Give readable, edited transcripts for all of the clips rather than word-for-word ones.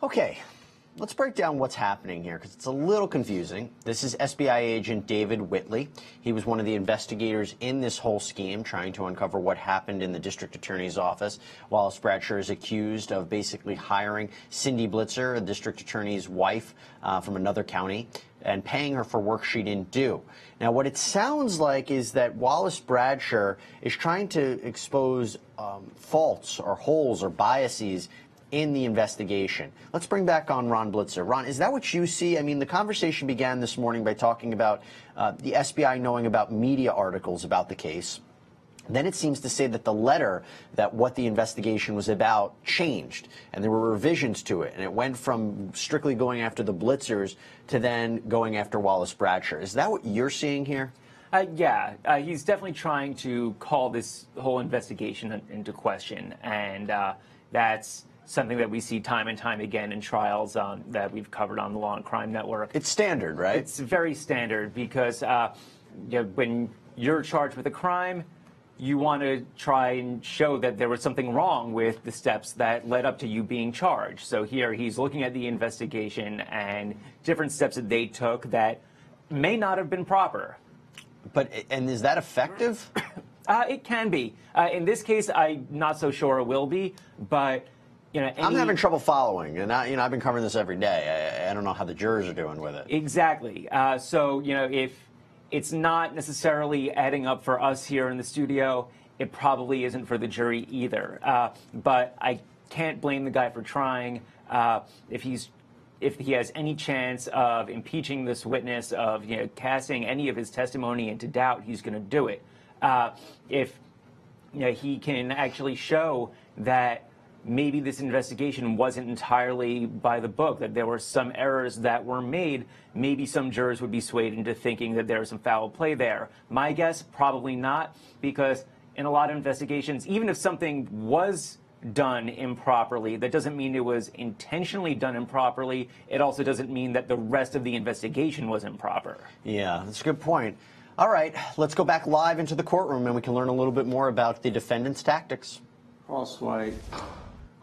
Okay, let's break down what's happening here because it's a little confusing. This is SBI agent David Whitley. He was one of the investigators in this whole scheme, trying to uncover what happened in the district attorney's office. Wallace Bradsher is accused of basically hiring Cindy Blitzer, a district attorney's wife from another county, and paying her for work she didn't do. Now, what it sounds like is that Wallace Bradsher is trying to expose faults or holes or biases in the investigation. Let's bring back on Ronn Blitzer. Ron, is that what you see? I mean, the conversation began this morning by talking about the FBI knowing about media articles about the case. Then it seems to say that the letter that what the investigation was about changed, and there were revisions to it, and it went from strictly going after the Blitzers to then going after Wallace Bradsher. Is that what you're seeing here? Yeah, he's definitely trying to call this whole investigation into question, and that's something that we see time and time again in trials that we've covered on the Law and Crime Network. It's standard, right? It's very standard because when you're charged with a crime, you want to try and show that there was something wrong with the steps that led up to you being charged. So here he's looking at the investigation and different steps that they took that may not have been proper. And is that effective? It can be. In this case, I'm not so sure it will be, but I'm having trouble following, and I've been covering this every day. I don't know how the jurors are doing with it. Exactly. So if it's not necessarily adding up for us here in the studio, it probably isn't for the jury either. But I can't blame the guy for trying. If he has any chance of impeaching this witness, of casting any of his testimony into doubt, he's going to do it. If he can actually show that maybe this investigation wasn't entirely by the book, that there were some errors that were made, maybe some jurors would be swayed into thinking that there was some foul play there. My guess, probably not, because in a lot of investigations, even if something was done improperly, that doesn't mean it was intentionally done improperly. It also doesn't mean that the rest of the investigation was improper. Yeah, that's a good point. All right, let's go back live into the courtroom and we can learn a little bit more about the defendant's tactics. False white.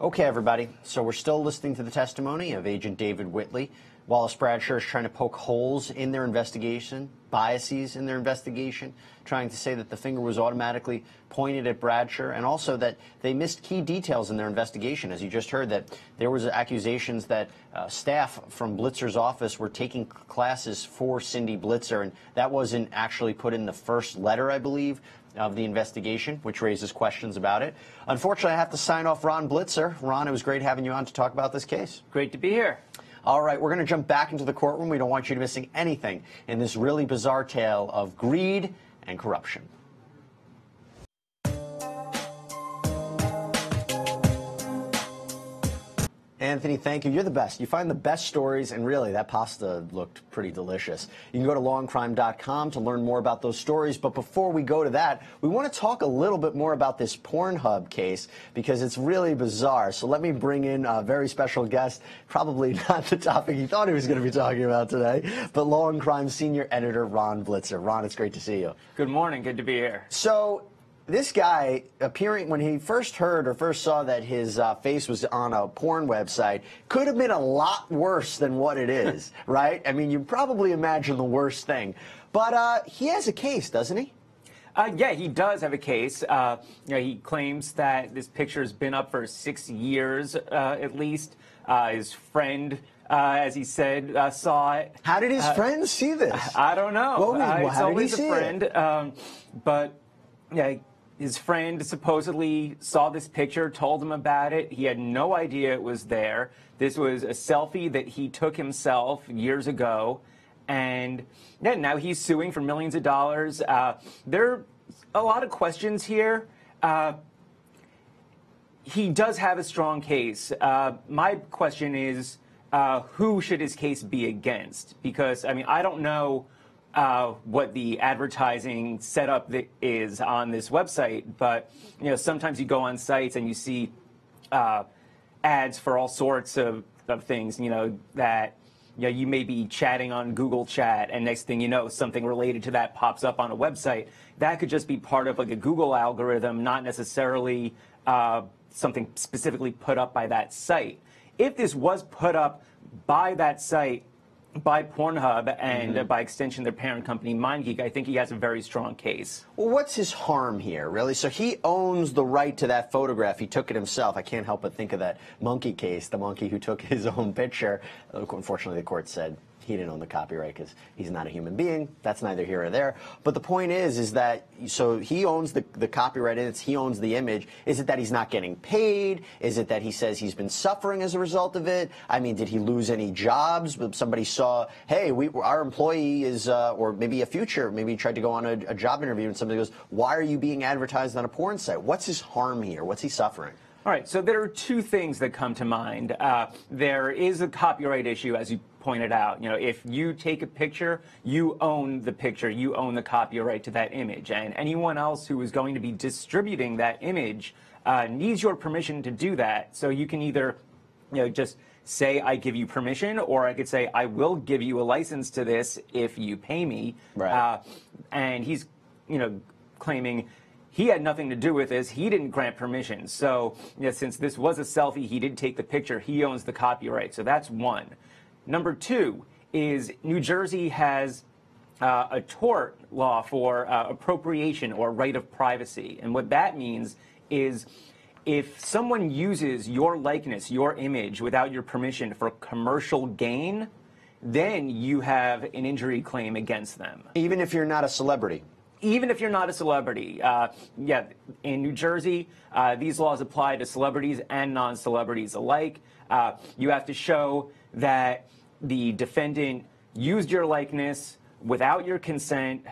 Okay, everybody, so we're still listening to the testimony of Agent David Whitley. Wallace Bradsher is trying to poke holes in their investigation, biases in their investigation, trying to say that the finger was automatically pointed at Bradsher, and also that they missed key details in their investigation. As you just heard, that there was accusations that staff from Blitzer's office were taking classes for Cindy Blitzer, and that wasn't actually put in the first letter, I believe, of the investigation, which raises questions about it. Unfortunately, I have to sign off Ronn Blitzer. Ron, it was great having you on to talk about this case. Great to be here. All right, we're going to jump back into the courtroom. We don't want you to missing anything in this really bizarre tale of greed and corruption. Anthony, thank you. You're the best. You find the best stories, and really, that pasta looked pretty delicious. You can go to lawandcrime.com to learn more about those stories, but before we go to that, we want to talk a little bit more about this Pornhub case, because it's really bizarre. So let me bring in a very special guest, probably not the topic he thought he was going to be talking about today, but Law and Crime senior editor Ronn Blitzer. Ron, it's great to see you. Good morning. Good to be here. So this guy, appearing when he first heard or first saw that his face was on a porn website, could have been a lot worse than what it is, right? I mean, you probably imagine the worst thing. But he has a case, doesn't he? Yeah, he does have a case. He claims that this picture has been up for 6 years, at least. His friend, as he said, saw it. How did his friend see this? I don't know. It's always a friend. But yeah, his friend supposedly saw this picture, told him about it. He had no idea it was there. This was a selfie that he took himself years ago. And yeah, now he's suing for millions of dollars. There are a lot of questions here. He does have a strong case. My question is, who should his case be against? Because, I mean, I don't know what the advertising setup is on this website, but sometimes you go on sites and you see ads for all sorts of things. That you may be chatting on Google Chat, and next thing you know, something related to that pops up on a website. That could just be part of like a Google algorithm, not necessarily something specifically put up by that site. if this was put up by that site, by Pornhub and by extension their parent company MindGeek, I think he has a very strong case. Well, what's his harm here, really? So he owns the right to that photograph. He took it himself. I can't help but think of that monkey case, the monkey who took his own picture. Unfortunately, the court said he didn't own the copyright because he's not a human being. That's neither here or there. But the point is that, so he owns the copyright and he owns the image. Is it that he's not getting paid? Is it that he says he's been suffering as a result of it? I mean, did he lose any jobs? Somebody saw, hey, our employee is, or maybe maybe he tried to go on a job interview and somebody goes, why are you being advertised on a porn site? What's his harm here? What's he suffering? All right, so there are two things that come to mind. There is a copyright issue, as you pointed out. You know, if you take a picture, you own the picture, you own the copyright to that image, and anyone else who is going to be distributing that image needs your permission to do that. So you can either, just say I give you permission, or I could say I will give you a license to this if you pay me. Right. And he's, claiming he had nothing to do with this. He didn't grant permission. So, since this was a selfie, he did take the picture. He owns the copyright. So that's one. Number two is New Jersey has a tort law for appropriation or right of privacy. And what that means is if someone uses your likeness, your image, without your permission for commercial gain, then you have an injury claim against them. Even if you're not a celebrity? Even if you're not a celebrity. In New Jersey, these laws apply to celebrities and non-celebrities alike. You have to show that the defendant used your likeness without your consent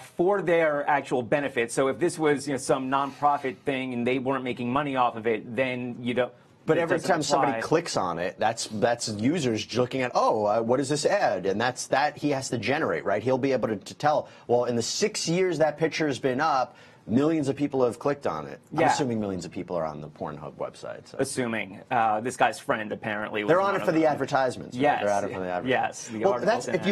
for their actual benefit. So if this was some nonprofit thing and they weren't making money off of it, then you don't. But every time somebody clicks on it, that's users looking at, what is this ad? And that's that he has to generate, right? He'll be able to tell, well, in the 6 years that picture has been up, millions of people have clicked on it. Yeah. I'm assuming millions of people are on the Pornhub website. So. Assuming. This guy's friend apparently was They're on it for the advertisements. Right? Yes. They're on it for the advertisements. Yes. Well, if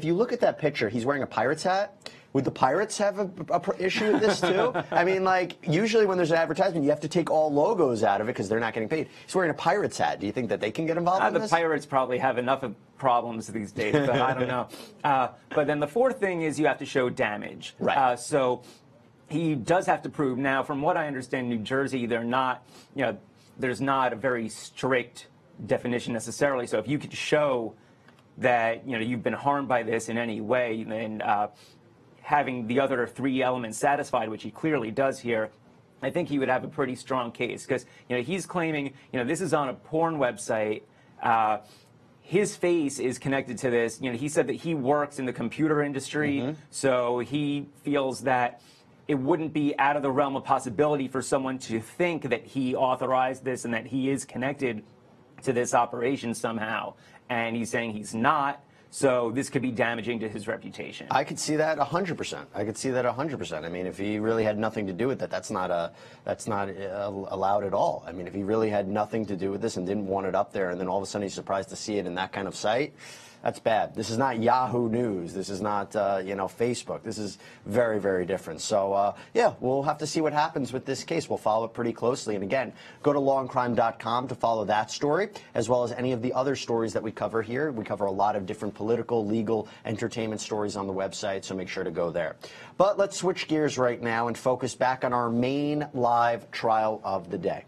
you look at that picture, he's wearing a Pirates hat. Would the Pirates have a issue with this too? I mean, usually when there's an advertisement, you have to take all logos out of it because they're not getting paid. He's wearing a Pirates hat. Do you think that they can get involved in this? The Pirates probably have enough of problems these days, but I don't know. But then the fourth thing is you have to show damage. Right. So he does have to prove. Now, from what I understand, New Jersey, they're not, there's not a very strict definition necessarily. So if you could show that, you've been harmed by this in any way, then having the other three elements satisfied, which he clearly does here, I think he would have a pretty strong case because he's claiming this is on a porn website. His face is connected to this. He said that he works in the computer industry, so he feels that it wouldn't be out of the realm of possibility for someone to think that he authorized this and that he is connected to this operation somehow. And he's saying he's not. So this could be damaging to his reputation. I could see that 100%. I could see that 100%. I mean, if he really had nothing to do with it, that's not allowed at all. I mean, if he really had nothing to do with this and didn't want it up there, and then all of a sudden he's surprised to see it in that kind of site, that's bad. This is not Yahoo News. This is not Facebook. This is very, very different. So we'll have to see what happens with this case. We'll follow it pretty closely. And again, go to lawandcrime.com to follow that story, as well as any of the other stories that we cover here. We cover a lot of different political, legal, entertainment stories on the website, so make sure to go there. But let's switch gears right now and focus back on our main live trial of the day,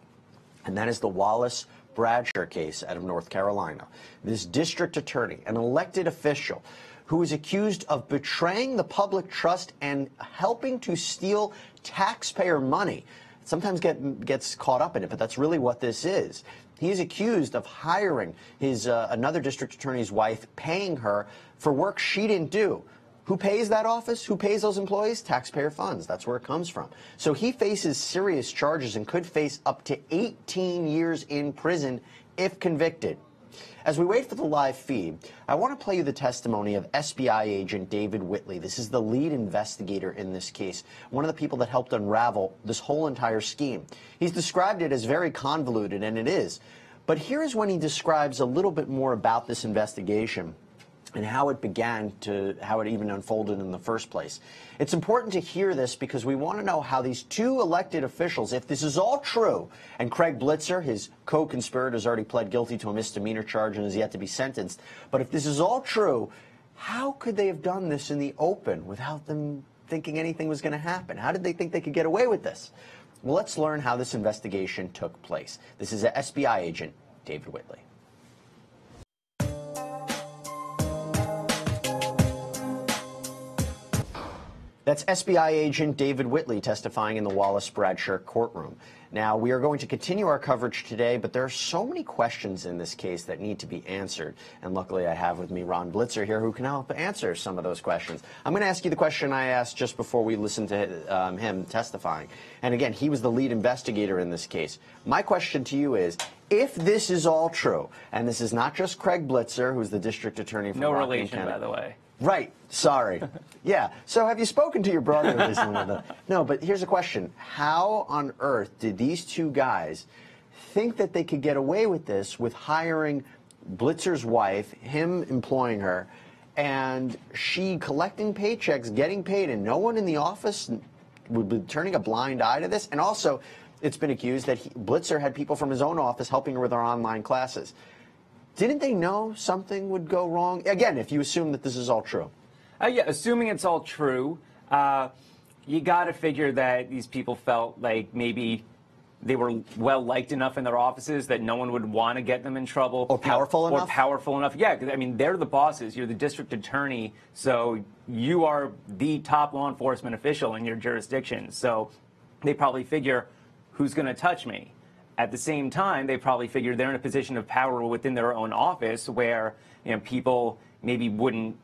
and that is the Wallace Bradsher case out of North Carolina. This district attorney, an elected official, who is accused of betraying the public trust and helping to steal taxpayer money. Sometimes gets caught up in it, but that's really what this is. He is accused of hiring his another district attorney's wife, paying her for work she didn't do. Who pays that office? Who pays those employees? Taxpayer funds. That's where it comes from. So he faces serious charges and could face up to 18 years in prison if convicted. As we wait for the live feed, I want to play you the testimony of SBI agent David Whitley. This is the lead investigator in this case, one of the people that helped unravel this whole entire scheme. He's described it as very convoluted, and it is. But here is when he describes a little bit more about this investigation and how it began how it even unfolded in the first place. It's important to hear this because we want to know how these two elected officials, if this is all true, and Craig Blitzer, his co-conspirator, has already pled guilty to a misdemeanor charge and is yet to be sentenced, but if this is all true, how could they have done this in the open without them thinking anything was going to happen? How did they think they could get away with this? Well, let's learn how this investigation took place. This is SBI agent David Whitley. That's SBI agent David Whitley testifying in the Wallace Bradsher courtroom. Now, we are going to continue our coverage today, but there are so many questions in this case that need to be answered. And luckily, I have with me Ronn Blitzer here who can help answer some of those questions. I'm going to ask you the question I asked just before we listened to him testifying. And again, he was the lead investigator in this case. My question to you is, if this is all true, and this is not just Craig Blitzer, who's the district attorney for No Rockland relation, County. by the way. Right. Sorry. Yeah. So have you spoken to your brother recently? No, but here's a question. How on earth did these two guys think that they could get away with this with hiring Blitzer's wife, him employing her, and she collecting paychecks, getting paid, and no one in the office would be turning a blind eye to this? And also, it's been accused that Blitzer had people from his own office helping her with her online classes. Didn't they know something would go wrong? Again, if you assume that this is all true. Yeah, assuming it's all true, you got to figure that these people felt like maybe they were well-liked enough in their offices that no one would want to get them in trouble. Or powerful enough? Or powerful enough, yeah. 'Cause, I mean, they're the bosses. You're the district attorney, so you are the top law enforcement official in your jurisdiction. So they probably figure, who's going to touch me? At the same time, they probably figure they're in a position of power within their own office where people maybe wouldn't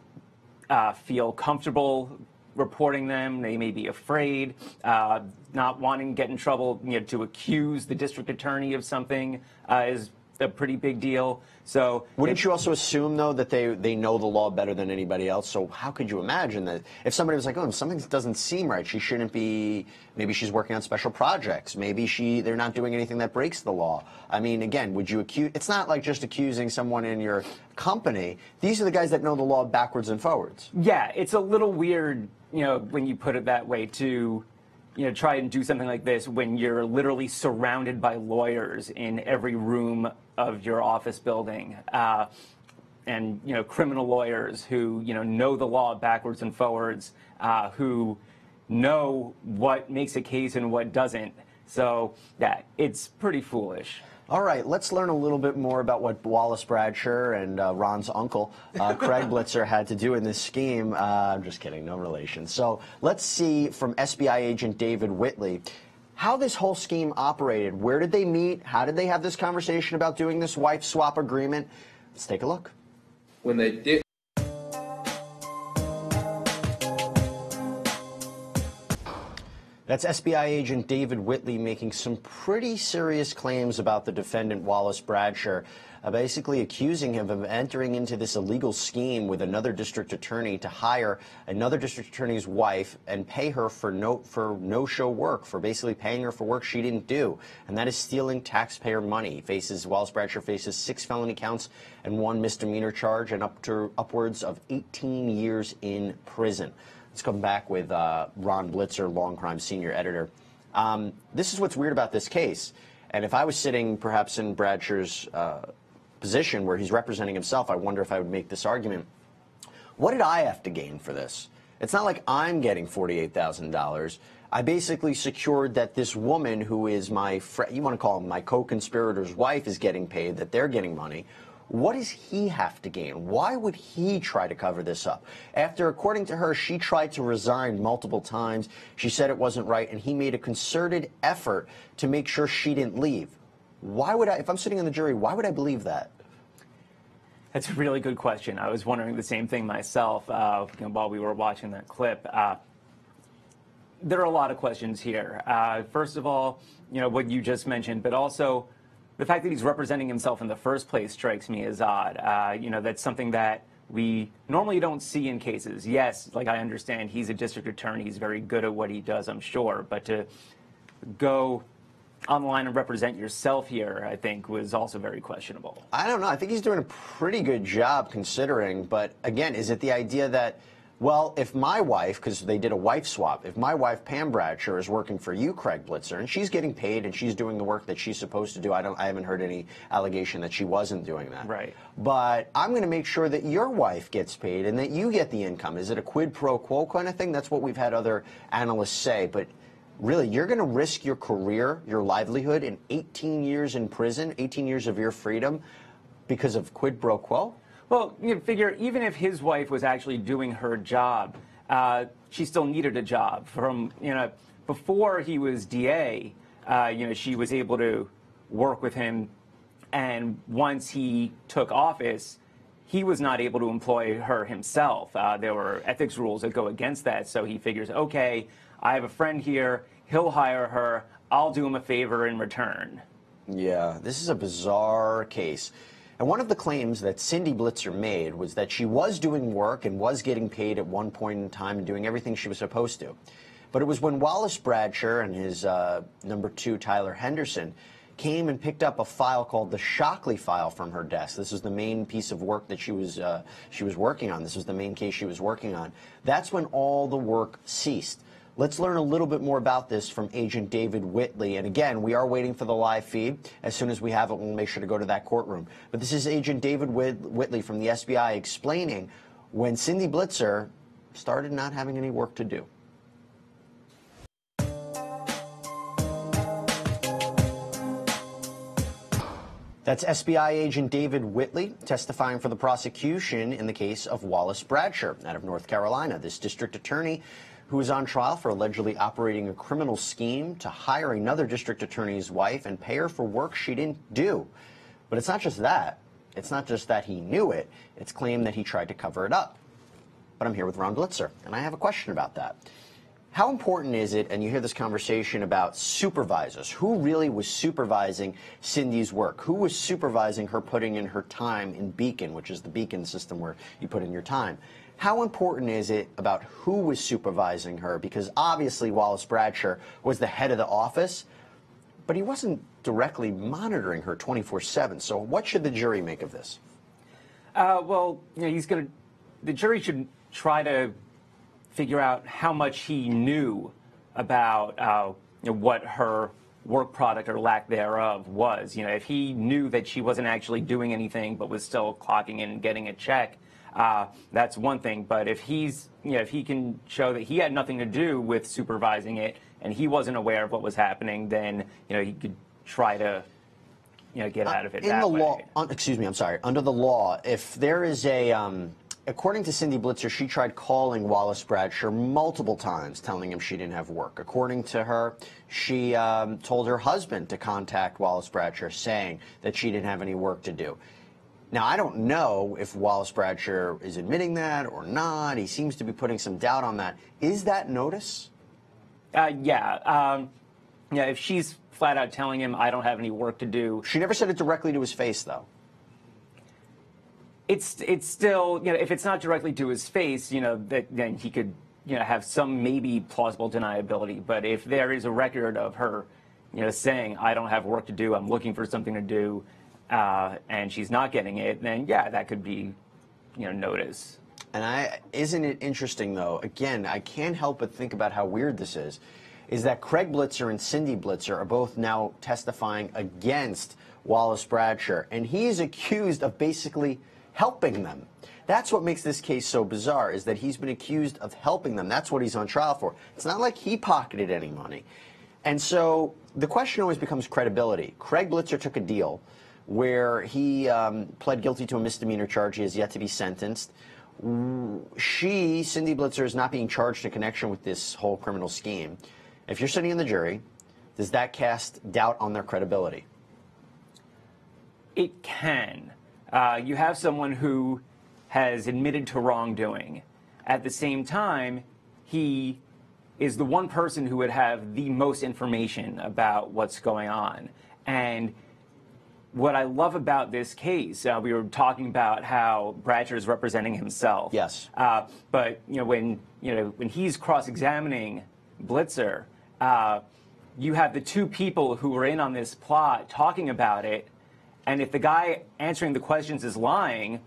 feel comfortable reporting them. They may be afraid, not wanting to get in trouble. To accuse the district attorney of something is a pretty big deal. So wouldn't you also assume, though, that they know the law better than anybody else? So how could you imagine that if somebody was like, oh, something doesn't seem right, she shouldn't be, maybe she's working on special projects, maybe they're not doing anything that breaks the law. I mean, again, would you accuse, it's not like just accusing someone in your company. These are the guys that know the law backwards and forwards. Yeah, it's a little weird, when you put it that way, to try and do something like this when you're literally surrounded by lawyers in every room of your office building, and criminal lawyers who know the law backwards and forwards, who know what makes a case and what doesn't. So yeah, it's pretty foolish. All right, let's learn a little bit more about what Wallace Bradsher and Ron's uncle, Craig Blitzer, had to do in this scheme. I'm just kidding, no relation. So let's see from SBI agent David Whitley how this whole scheme operated. Where did they meet? How did they have this conversation about doing this wife swap agreement? Let's take a look. When they did. That's SBI agent David Whitley making some pretty serious claims about the defendant, Wallace Bradsher, basically accusing him of entering into this illegal scheme with another district attorney to hire another district attorney's wife and pay her for no-show work, for basically paying her for work she didn't do. And that is stealing taxpayer money. Wallace Bradsher faces 6 felony counts and 1 misdemeanor charge and upwards of 18 years in prison. Let's come back with Ronn Blitzer, Law&Crime senior editor. This is what's weird about this case. And if I was sitting perhaps in Bradsher's position where he's representing himself, I wonder if I would make this argument. What did I have to gain for this? It's not like I'm getting $48,000. I basically secured that this woman who is you want to call him my co-conspirator's wife is getting paid, that they're getting money. What does he have to gain? Why would he try to cover this up? After, according to her, she tried to resign multiple times. She said it wasn't right, and he made a concerted effort to make sure she didn't leave. Why would if I'm sitting in the jury, why would I believe that? That's a really good question. I was wondering the same thing myself while we were watching that clip. There are a lot of questions here. First of all, what you just mentioned, but also the fact that he's representing himself in the first place strikes me as odd. That's something that we normally don't see in cases. Yes, like I understand he's a district attorney. He's very good at what he does, I'm sure. But to go online and represent yourself here, I think, was also very questionable. I don't know. I think he's doing a pretty good job considering. But again, is it the idea that, well, if my wife, because they did a wife swap, if my wife, Pam Bradsher, is working for you, Craig Blitzer, and she's getting paid and she's doing the work that she's supposed to do, I haven't heard any allegation that she wasn't doing that. Right. But I'm going to make sure that your wife gets paid and that you get the income. Is it a quid pro quo kind of thing? That's what we've had other analysts say. But really, you're going to risk your career, your livelihood, in 18 years in prison, 18 years of your freedom because of quid pro quo? Well, you figure even if his wife was actually doing her job, she still needed a job. From, before he was DA, she was able to work with him, and once he took office, he was not able to employ her himself. There were ethics rules that go against that, so he figures, okay, I have a friend here, he'll hire her, I'll do him a favor in return. Yeah, this is a bizarre case. And one of the claims that Cindy Blitzer made was that she was doing work and was getting paid at one point in time and doing everything she was supposed to. But it was when Wallace Bradsher and his number two, Tyler Henderson, came and picked up a file called the Shockley file from her desk. This was the main piece of work that she was working on. This was the main case she was working on. That's when all the work ceased. Let's learn a little bit more about this from Agent David Whitley. And again, we are waiting for the live feed. As soon as we have it, we'll make sure to go to that courtroom. But this is Agent David Whitley from the SBI explaining when Cindy Blitzer started not having any work to do. That's SBI Agent David Whitley testifying for the prosecution in the case of Wallace Bradsher out of North Carolina. This district attorney who is on trial for allegedly operating a criminal scheme to hire another district attorney's wife and pay her for work she didn't do. But it's not just that. It's not just that he knew it. It's claimed that he tried to cover it up. But I'm here with Ronn Blitzer, and I have a question about that. How important is it, and you hear this conversation about supervisors, who really was supervising Cindy's work? Who was supervising her putting in her time in Beacon, which is the Beacon system where you put in your time? How important is it about who was supervising her? Because obviously Wallace Bradsher was the head of the office, but he wasn't directly monitoring her 24/7. So what should the jury make of this? The jury should try to figure out how much he knew about what her work product or lack thereof was. If he knew that she wasn't actually doing anything but was still clocking in and getting a check, that's one thing. But if if he can show that he had nothing to do with supervising it and he wasn't aware of what was happening, then he could try to get out of it that way. Under the law, if there is a according to Cindy Blitzer, she tried calling Wallace Bradsher multiple times, telling him she didn't have work. According to her, she told her husband to contact Wallace Bradsher, saying that she didn't have any work to do. Now, I don't know if Wallace Bradsher is admitting that or not. He seems to be putting some doubt on that. Is that notice? If she's flat out telling him, I don't have any work to do. She never said it directly to his face, though. It's still, if it's not directly to his face, then he could, have some maybe plausible deniability. But if there is a record of her, saying, I don't have work to do, I'm looking for something to do, and she's not getting it, then yeah, that could be, notice. And isn't it interesting, though? Again, I can't help but think about how weird this is that Craig Blitzer and Cindy Blitzer are both now testifying against Wallace Bradsher, and he is accused of basically helping them. That's what makes this case so bizarre, is that he's been accused of helping them. That's what he's on trial for. It's not like he pocketed any money. And so the question always becomes credibility. Craig Blitzer took a deal where he pled guilty to a misdemeanor charge. He has yet to be sentenced. Cindy Blitzer, is not being charged in connection with this whole criminal scheme. If you're sitting in the jury, does that cast doubt on their credibility? It can. You have someone who has admitted to wrongdoing. At the same time, he is the one person who would have the most information about what's going on. And what I love about this case, we were talking about how Bradsher is representing himself. Yes. But when he's cross-examining Blitzer, you have the two people who were in on this plot talking about it, and if the guy answering the questions is lying,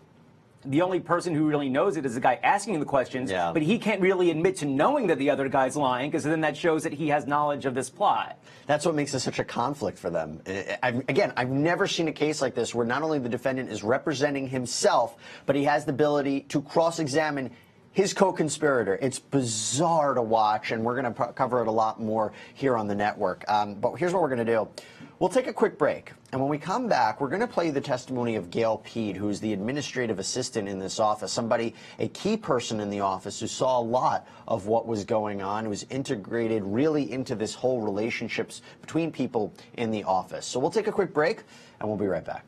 the only person who really knows it is the guy asking the questions, but he can't really admit to knowing that the other guy's lying, because then that shows that he has knowledge of this plot. That's what makes it such a conflict for them. Again, I've never seen a case like this where not only the defendant is representing himself, but he has the ability to cross-examine his co-conspirator. It's bizarre to watch, and we're going to cover it a lot more here on the network. But here's what we're going to do. We'll take a quick break, and when we come back, we're going to play the testimony of Gail Peed, who's the administrative assistant in this office, a key person in the office who saw a lot of what was going on, who was integrated really into this whole relationships between people in the office. So we'll take a quick break, and we'll be right back.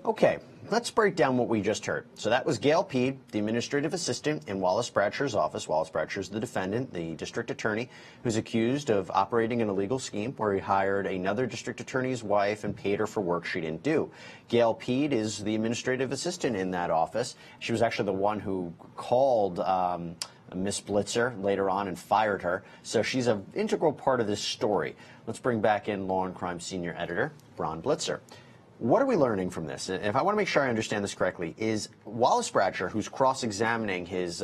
Okay, let's break down what we just heard. So that was Gail Peed, the administrative assistant in Wallace Bradsher's office. Wallace Bradsher is the defendant, the district attorney, who's accused of operating an illegal scheme where he hired another district attorney's wife and paid her for work she didn't do. Gail Peed is the administrative assistant in that office. She was actually the one who called Miss Blitzer later on and fired her. So she's an integral part of this story. Let's bring back in Law and Crime senior editor, Ronn Blitzer. What are we learning from this? If I want to make sure I understand this correctly, is Wallace Bradsher, who's cross-examining his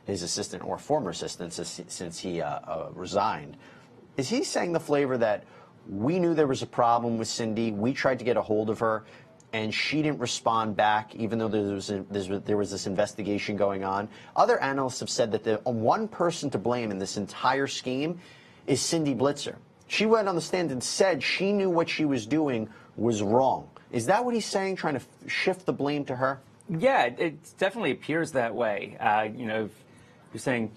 assistant or former assistant since he resigned, is he saying the flavor that we knew there was a problem with Cindy, we tried to get a hold of her, and she didn't respond back, even though there was this investigation going on? Other analysts have said that the one person to blame in this entire scheme is Cindy Blitzer. She went on the stand and said she knew what she was doing was wrong. Is that what he's saying, trying to shift the blame to her? Yeah, it definitely appears that way. You know, you're saying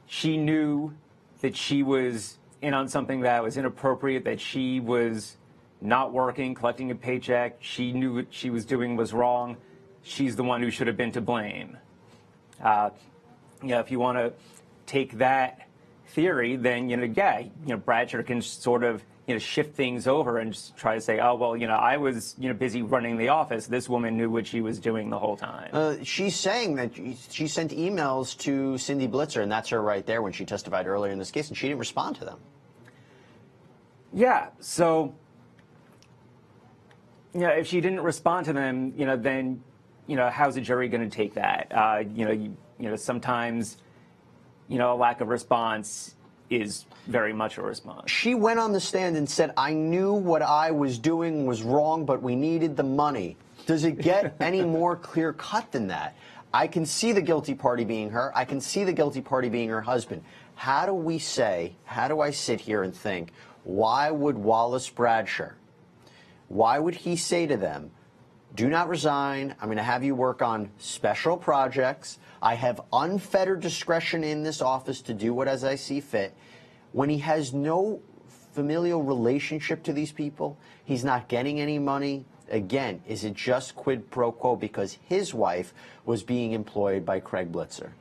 she knew that she was in on something that was inappropriate, that she was not working, collecting a paycheck. She knew what she was doing was wrong. She's the one who should have been to blame. You know, if you want to take that theory, then, Bradsher can sort of, shift things over and just try to say, oh, well, I was, busy running the office. This woman knew what she was doing the whole time. She's saying that she sent emails to Cindy Blitzer, and that's her right there when she testified earlier in this case, and she didn't respond to them. Yeah, so, if she didn't respond to them, then, how's a jury going to take that? Sometimes, a lack of response is very much a response. She went on the stand and said, I knew what I was doing was wrong, but we needed the money. Does it get any more clear-cut than that? I can see the guilty party being her. I can see the guilty party being her husband. How do I sit here and think, why would Wallace Bradsher, why would he say to them, do not resign, I'm going to have you work on special projects, I have unfettered discretion in this office to do what as I see fit, when he has no familial relationship to these people, he's not getting any money? Again, is it just quid pro quo because his wife was being employed by Craig Blitzer?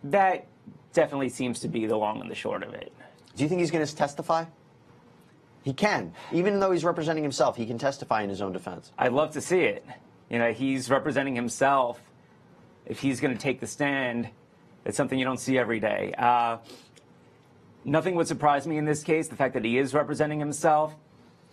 That definitely seems to be the long and the short of it. Do you think he's going to testify? He can. Even though he's representing himself, he can testify in his own defense. I'd love to see it. He's representing himself. If he's going to take the stand, it's something you don't see every day. Nothing would surprise me in this case. The fact that he is representing himself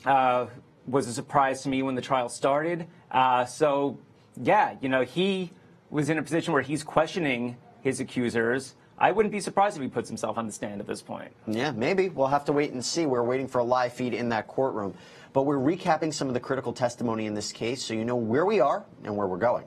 was a surprise to me when the trial started. He was in a position where he's questioning his accusers. I wouldn't be surprised if he puts himself on the stand at this point. Yeah, maybe. We'll have to wait and see. We're waiting for a live feed in that courtroom. But we're recapping some of the critical testimony in this case so you know where we are and where we're going.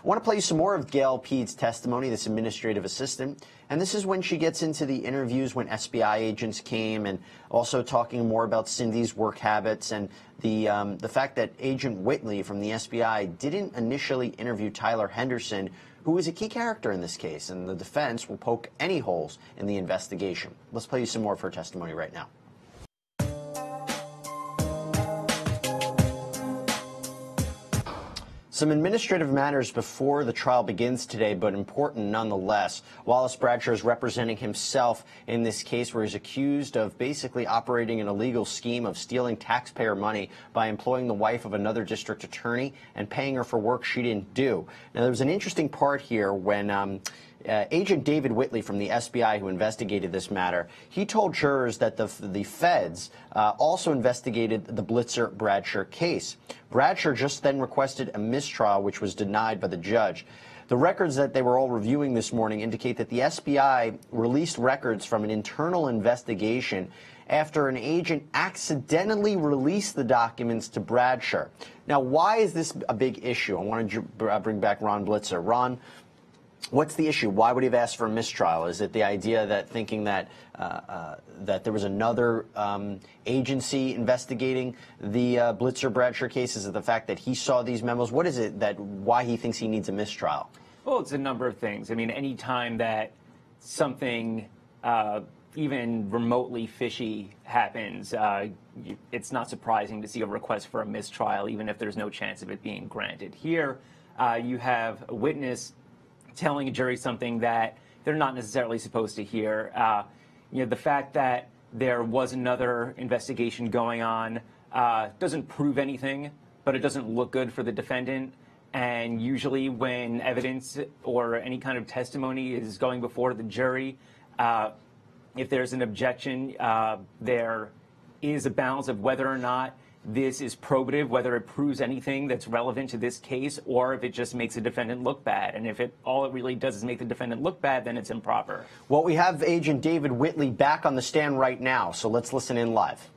I want to play you some more of Gail Peed's testimony, this administrative assistant. And this is when she gets into the interviews when SBI agents came and also talking more about Cindy's work habits and the fact that Agent Whitley from the SBI didn't initially interview Tyler Henderson, who is a key character in this case, and the defense will poke any holes in the investigation. Let's play you some more of her testimony right now. Some administrative matters before the trial begins today, but important nonetheless. Wallace Bradsher is representing himself in this case where he's accused of basically operating an illegal scheme of stealing taxpayer money by employing the wife of another district attorney and paying her for work she didn't do. Now, there was an interesting part here when Agent David Whitley from the SBI, who investigated this matter, he told jurors that the feds also investigated the Blitzer-Bradsher case. Bradsher just then requested a mistrial, which was denied by the judge. The records that they were all reviewing this morning indicate that the SBI released records from an internal investigation after an agent accidentally released the documents to Bradsher. Now, why is this a big issue? I wanted to bring back Ronn Blitzer. Ron, what's the issue? Why would he have asked for a mistrial? Is it the idea that thinking that that there was another agency investigating the Blitzer-Bradsher case? Is it the fact that he saw these memos? What is it that why he thinks he needs a mistrial? Well, it's a number of things. I mean, any time that something even remotely fishy happens, it's not surprising to see a request for a mistrial, even if there's no chance of it being granted. Here, you have a witness telling a jury something that they're not necessarily supposed to hear. The fact that there was another investigation going on doesn't prove anything, but it doesn't look good for the defendant. And usually when evidence or any kind of testimony is going before the jury, if there's an objection, there is a balance of whether or not this is probative, whether it proves anything that's relevant to this case, or if it just makes the defendant look bad. And if all it really does is make the defendant look bad, then it's improper. Well, we have Agent David Whitley back on the stand right now, so let's listen in live.